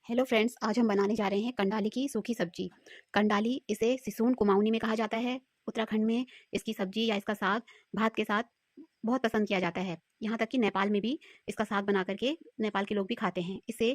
Hello friends, आज हम बनाने जा रहे हैं कंडाली की सूखी सब्जी। कंडाली इसे सिसोन कुमाऊनी में कहा जाता है। उत्तराखंड में इसकी सब्जी या इसका साग भात के साथ बहुत पसंद किया जाता है। यहाँ तक कि नेपाल में भी इसका साग बना करके नेपाल के लोग भी खाते हैं। इसे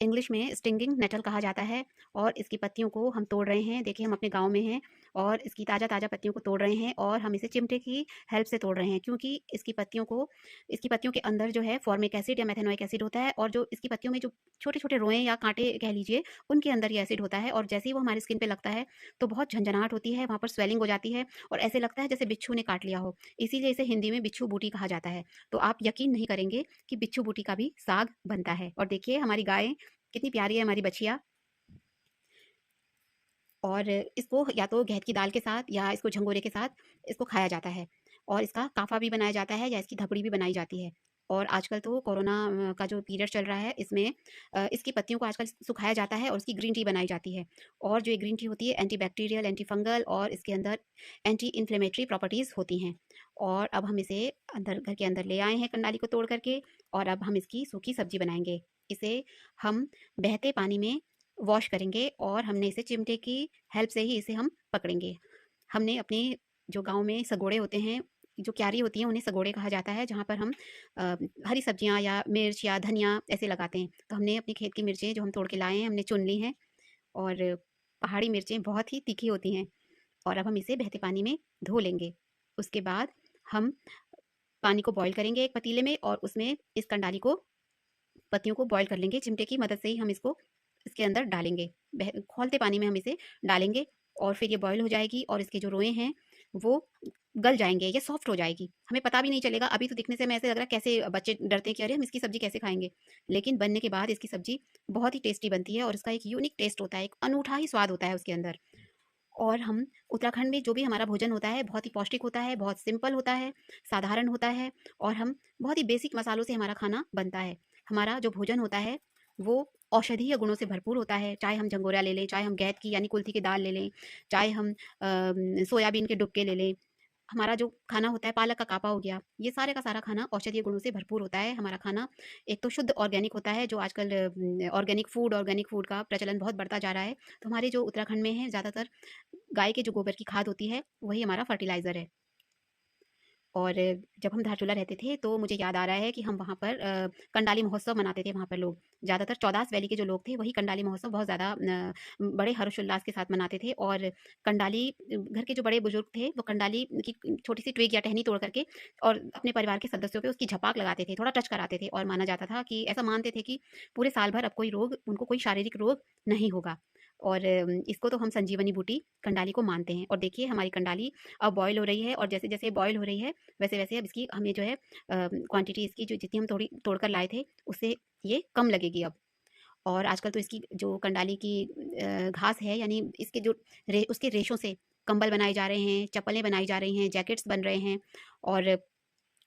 इंग्लिश में स्टिंगिंग नेटल कहा जाता है। और इसकी पत्तियों को हम तोड़ रहे हैं। देखिए, हम अपने गाँव में हैं और इसकी ताज़ा ताज़ा पत्तियों को तोड़ रहे हैं और हम इसे चिमटे की हेल्प से तोड़ रहे हैं, क्योंकि इसकी पत्तियों के अंदर जो है फॉर्मिक एसिड या मेथेनोइक एसिड होता है, और जो इसकी पत्तियों में जो छोटे-छोटे रोएँ या काँटे कह लीजिए, उनके अंदर ये एसिड होता है। और जैसे ही वो हमारी स्किन पे लगता है, तो बहुत झनझनाहट होती है, वहाँ पर स्वेलिंग हो जाती है और ऐसे लगता है जैसे बिच्छू ने काट लिया हो। इसीलिए इसे हिंदी में बिच्छू बूटी कहा जाता है। तो आप यकीन नहीं करेंगे कि बिच्छू बूटी का भी साग बनता है। और देखिए, हमारी गाय कितनी प्यारी है, हमारी बछिया। और इसको या तो घेत की दाल के साथ या इसको झंगोरे के साथ इसको खाया जाता है। और इसका काफ़ा भी बनाया जाता है या इसकी धपड़ी भी बनाई जाती है। और आजकल तो कोरोना का जो पीरियड चल रहा है, इसमें इसकी पत्तियों को आजकल सुखाया जाता है और उसकी ग्रीन टी बनाई जाती है। और जो ये ग्रीन टी होती है, एंटी बैक्टीरियल, एंटी फंगल और इसके अंदर एंटी इन्फ्लेमेटरी प्रॉपर्टीज़ होती हैं। और अब हम इसे अंदर घर के अंदर ले आए हैं कंडाली को तोड़ करके, और अब हम इसकी सूखी सब्जी बनाएंगे। इसे हम बहते पानी में वॉश करेंगे और हमने इसे चिमटे की हेल्प से ही इसे हम पकड़ेंगे। हमने अपने जो गाँव में सगोड़े होते हैं, जो क्यारी होती हैं, उन्हें सगोड़े कहा जाता है, जहाँ पर हम हरी सब्जियाँ या मिर्च या धनिया ऐसे लगाते हैं। तो हमने अपने खेत की मिर्चें जो हम तोड़ के लाए हैं, हमने चुन ली हैं। और पहाड़ी मिर्चें बहुत ही तीखी होती हैं। और अब हम इसे बहते पानी में धो लेंगे। उसके बाद हम पानी को बॉयल करेंगे एक पतीले में, और उसमें इस कंडाली को, पत्तियों को बॉयल कर लेंगे। चिमटे की मदद से ही हम इसको इसके अंदर डालेंगे। खौलते पानी में हम इसे डालेंगे और फिर ये बॉयल हो जाएगी और इसके जो रोए हैं वो गल जाएंगे, ये सॉफ्ट हो जाएगी। हमें पता भी नहीं चलेगा। अभी तो दिखने से हमें ऐसे लग रहा है, कैसे बच्चे डरते हैं कि अरे हम इसकी सब्जी कैसे खाएंगे। लेकिन बनने के बाद इसकी सब्जी बहुत ही टेस्टी बनती है और इसका एक यूनिक टेस्ट होता है, एक अनूठा ही स्वाद होता है उसके अंदर। और हम उत्तराखंड में जो भी हमारा भोजन होता है, बहुत ही पौष्टिक होता है, बहुत सिंपल होता है, साधारण होता है। और हम बहुत ही बेसिक मसालों से हमारा खाना बनता है। हमारा जो भोजन होता है वो औषधीय गुणों से भरपूर होता है। चाहे हम झंगोरा ले लें, चाहे हम गैत की यानी कुल्थी की दाल ले लें, चाहे हम सोयाबीन के डुबके ले लें। हमारा जो खाना होता है, पालक का कापा हो गया, ये सारे का सारा खाना औषधीय गुणों से भरपूर होता है। हमारा खाना एक तो शुद्ध ऑर्गेनिक होता है, जो आजकल ऑर्गेनिक फूड का प्रचलन बहुत बढ़ता जा रहा है। तो हमारे जो उत्तराखंड में है, ज़्यादातर गाय के जो गोबर की खाद होती है, वही हमारा फर्टिलाइज़र है। और जब हम धारचूला रहते थे, तो मुझे याद आ रहा है कि हम वहाँ पर कंडाली महोत्सव मनाते थे। वहाँ पर लोग ज़्यादातर चौदास वैली के जो लोग थे, वही कंडाली महोत्सव बहुत ज़्यादा बड़े हर्षोल्लास के साथ मनाते थे। और कंडाली घर के जो बड़े बुजुर्ग थे, वो कंडाली की छोटी सी ट्विग या टहनी तोड़ करके और अपने परिवार के सदस्यों पे उसकी झपाक लगाते थे, थोड़ा टच कराते थे। और माना जाता था कि ऐसा मानते थे कि पूरे साल भर अब कोई रोग, उनको कोई शारीरिक रोग नहीं होगा। और इसको तो हम संजीवनी बूटी कंडाली को मानते हैं। और देखिए, हमारी कंडाली अब बॉयल हो रही है, और जैसे-जैसे बॉयल हो रही है, वैसे-वैसे अब इसकी हमें जो है क्वांटिटी इसकी जो जितनी हम तोड़कर लाए थे, उससे ये कम लगेगी अब। और आजकल तो इसकी जो कंडाली की घास है, यानी इसके जो उसके रेशों से कंबल बनाए जा रहे हैं, चप्पलें बनाई जा रही हैं, जैकेट्स बन रहे हैं, और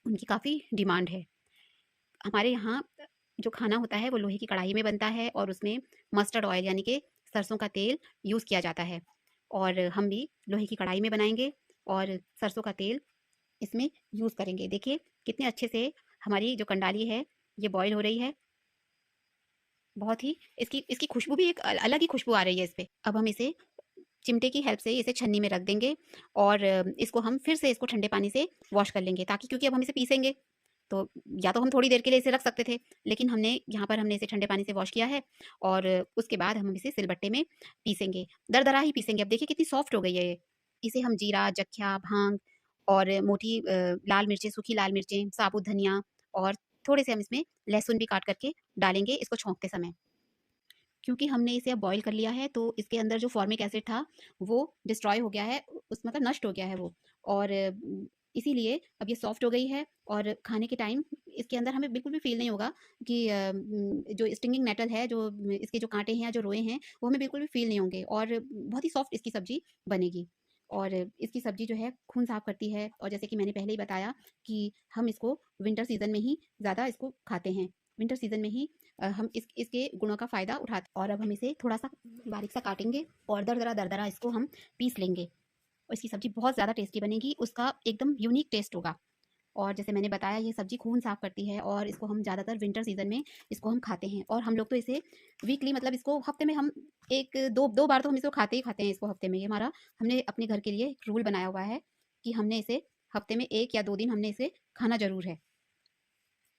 उनकी काफ़ी डिमांड है। हमारे यहाँ जो खाना होता है वो लोहे की कढ़ाई में बनता है, और उसमें मस्टर्ड ऑयल यानी कि सरसों का तेल यूज़ किया जाता है। और हम भी लोहे की कढ़ाई में बनाएँगे और सरसों का तेल इसमें यूज़ करेंगे। देखिए, कितने अच्छे से हमारी जो कंडाली है, ये बॉयल हो रही है। बहुत ही इसकी इसकी खुशबू भी एक अलग ही खुशबू आ रही है इस पे। अब हम इसे चिमटे की हेल्प से इसे छन्नी में रख देंगे, और इसको हम फिर से इसको ठंडे पानी से वॉश कर लेंगे, ताकि क्योंकि अब हम इसे पीसेंगे, तो या तो हम थोड़ी देर के लिए इसे रख सकते थे, लेकिन हमने इसे ठंडे पानी से वॉश किया है। और उसके बाद हम इसे सिलबट्टे में पीसेंगे, दरदरा ही पीसेंगे। अब देखिए कितनी सॉफ्ट हो गई है ये। इसे हम जीरा, जख्या, भांग और मोटी लाल मिर्चें, सूखी लाल मिर्चें, साबुत धनिया, और थोड़े से हम इसमें लहसुन भी काट करके डालेंगे इसको छौंकते समय। क्योंकि हमने इसे अब बॉयल कर लिया है, तो इसके अंदर जो फॉर्मिक एसिड था, वो डिस्ट्रॉय हो गया है, उस मतलब नष्ट हो गया है वो। और इसीलिए अब ये सॉफ्ट हो गई है, और खाने के टाइम इसके अंदर हमें बिल्कुल भी फ़ील नहीं होगा कि जो स्टिंगिंग नेटल है, जो इसके जो काँटे हैं या जो रोए हैं, वो हमें बिल्कुल भी फ़ील नहीं होंगे, और बहुत ही सॉफ्ट इसकी सब्ज़ी बनेगी। और इसकी सब्ज़ी जो है खून साफ़ करती है, और जैसे कि मैंने पहले ही बताया कि हम इसको विंटर सीज़न में ही ज़्यादा इसको खाते हैं। विंटर सीज़न में ही हम इसके गुणों का फ़ायदा उठाते। और अब हम इसे थोड़ा-सा बारीक सा काटेंगे और दरदरा-दरदरा इसको हम पीस लेंगे, और इसकी सब्ज़ी बहुत ज़्यादा टेस्टी बनेगी, उसका एकदम यूनिक टेस्ट होगा। और जैसे मैंने बताया ये सब्ज़ी खून साफ़ करती है और इसको हम ज़्यादातर विंटर सीज़न में इसको हम खाते हैं। और हम लोग तो इसे वीकली मतलब इसको हफ़्ते में हम 1 2 बार तो हम इसको खाते ही खाते हैं इसको हफ़्ते में। ये हमारा हमने अपने घर के लिए एक रूल बनाया हुआ है कि हमने इसे हफ़्ते में 1 या 2 दिन हमने इसे खाना ज़रूर है।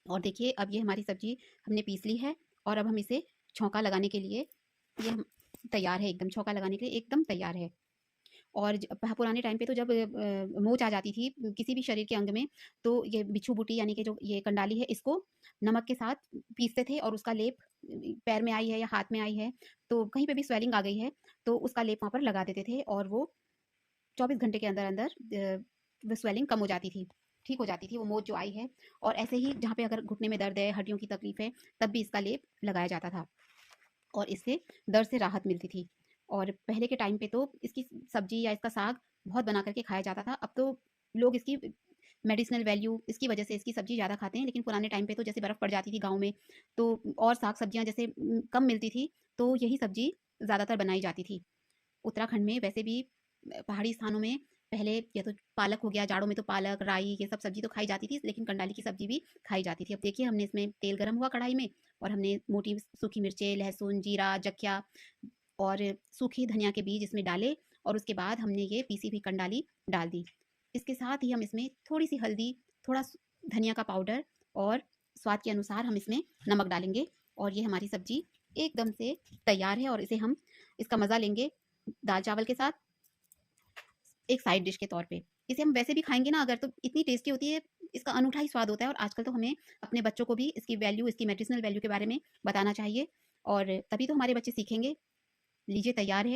और देखिए अब ये हमारी सब्ज़ी हमने पीस ली है और अब हम इसे छौंका लगाने के लिए ये हम तैयार है, एकदम छौंका लगाने के लिए एकदम तैयार है। और पुराने टाइम पे तो जब मोच आ जाती थी किसी भी शरीर के अंग में, तो ये बिच्छू बूटी यानी कि जो ये कंडाली है इसको नमक के साथ पीसते थे और उसका लेप पैर में आई है या हाथ में आई है तो कहीं पे भी स्वेलिंग आ गई है तो उसका लेप वहाँ पर लगा देते थे और वो 24 घंटे के अंदर अंदर वो स्वेलिंग कम हो जाती थी, ठीक हो जाती थी वो मोच जो आई है। और ऐसे ही जहाँ पे अगर घुटने में दर्द है, हड्डियों की तकलीफ है, तब भी इसका लेप लगाया जाता था और इससे दर्द से राहत मिलती थी। और पहले के टाइम पे तो इसकी सब्जी या इसका साग बहुत बना करके खाया जाता था। अब तो लोग इसकी मेडिसिनल वैल्यू इसकी वजह से इसकी सब्जी ज़्यादा खाते हैं, लेकिन पुराने टाइम पे तो जैसे बर्फ़ पड़ जाती थी गाँव में तो और साग सब्जियाँ जैसे कम मिलती थी तो यही सब्जी ज़्यादातर बनाई जाती थी। उत्तराखंड में वैसे भी पहाड़ी स्थानों में पहले या तो पालक हो गया, जाड़ों में तो पालक, राई ये सब सब्जी तो खाई जाती थी, लेकिन कंडाली की सब्जी भी खाई जाती थी। अब देखिए हमने इसमें तेल गरम हुआ कढ़ाई में और हमने मोटी सूखी मिर्चें, लहसुन, जीरा, जख्या और सूखी धनिया के बीज इसमें डाले और उसके बाद हमने ये पीसी हुई कंडाली डाल दी। इसके साथ ही हम इसमें थोड़ी-सी हल्दी, थोड़ा धनिया का पाउडर और स्वाद के अनुसार हम इसमें नमक डालेंगे और ये हमारी सब्जी एकदम से तैयार है और इसे हम इसका मज़ा लेंगे दाल चावल के साथ एक साइड डिश के तौर पे। इसे हम वैसे भी खाएँगे ना अगर तो इतनी टेस्टी होती है, इसका अनूठा ही स्वाद होता है और आजकल तो हमें अपने बच्चों को भी इसकी वैल्यू, इसकी मेडिसिनल वैल्यू के बारे में बताना चाहिए और तभी तो हमारे बच्चे सीखेंगे। लीजिए तैयार है।